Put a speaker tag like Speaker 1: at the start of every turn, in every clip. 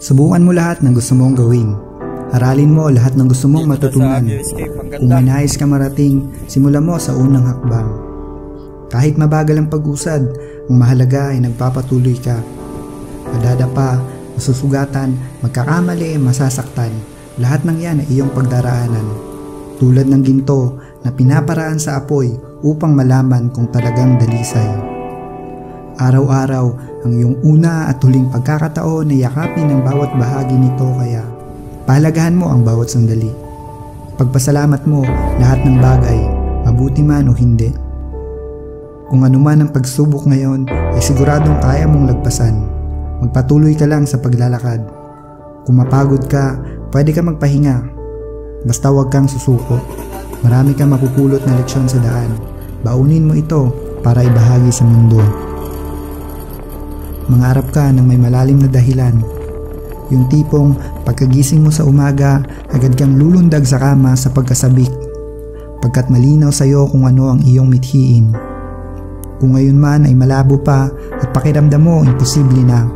Speaker 1: Subukan mo lahat ng gusto mong gawin. Aralin mo lahat ng gusto mong matutunan. Kung may nais ka marating, simulan mo sa unang hakbang. Kahit mabagal ang pag-usad, ang mahalaga ay nagpapatuloy ka. Madadapa, masusugatan, magkakamali, masasaktan. Lahat ng yan ay iyong pagdaraanan. Tulad ng ginto na pinaparaan sa apoy upang malaman kung talagang dalisay. Araw-araw ang iyong una at huling pagkakataon na yakapin ang bawat bahagi nito, kaya pahalagahan mo ang bawat sandali. Pagpasalamat mo lahat ng bagay, mabuti man o hindi. Kung anuman ang pagsubok ngayon ay siguradong kaya mong lagpasan. Magpatuloy ka lang sa paglalakad. Kung mapagod ka, pwede ka magpahinga. Basta huwag kang susuko. Marami kang mapupulot na leksyon sa daan. Baunin mo ito para ibahagi sa mundo. Mangarap ka ng may malalim na dahilan. Yung tipong pagkagising mo sa umaga, agad kang lulundag sa kama sa pagkasabik, pagkat malinaw sa'yo kung ano ang iyong mithiin. Kung ngayon man ay malabo pa at pakiramdam mo imposible na,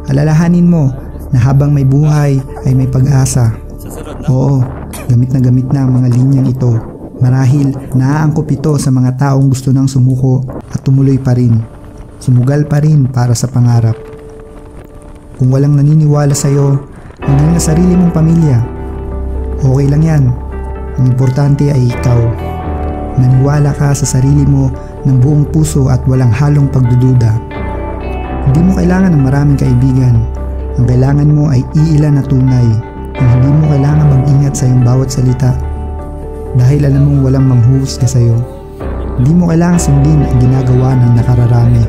Speaker 1: alalahanin mo na habang may buhay ay may pag-asa. Oo, gamit na ang mga linyang ito. Marahil naaangkop ito sa mga taong gusto nang sumuko at tumuloy pa rin. Sumugal pa rin para sa pangarap. Kung walang naniniwala sa'yo, maging na sarili mong pamilya. Okay lang yan. Ang importante ay ikaw. Naniwala ka sa sarili mo ng buong puso at walang halong pagdududa. Hindi mo kailangan ng maraming kaibigan. Ang kailangan mo ay iilan na tunay. Ang hindi mo kailangan mag-ingat sa iyong bawat salita. Dahil alam mong walang manghuhusga sa'yo. Hindi mo kailangan sundin ang ginagawa ng nakararami.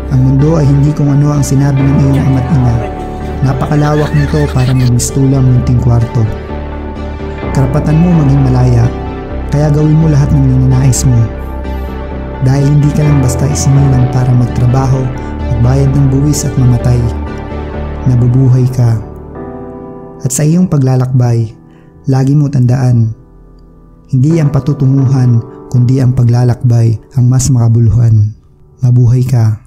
Speaker 1: Ang mundo ay hindi kung ano ang sinabi ng iyong ama't ina. Napakalawak nito para magmistulang munting kwarto. Karapatan mo maging malaya, kaya gawin mo lahat ng ninanais mo. Dahil hindi ka lang basta isinilang para magtrabaho, magbayad ng buwis at mamatay. Nabubuhay ka. At sa iyong paglalakbay, lagi mo tandaan, hindi ang patutunguhan kundi ang paglalakbay ang mas makabuluhan. Mabuhay ka.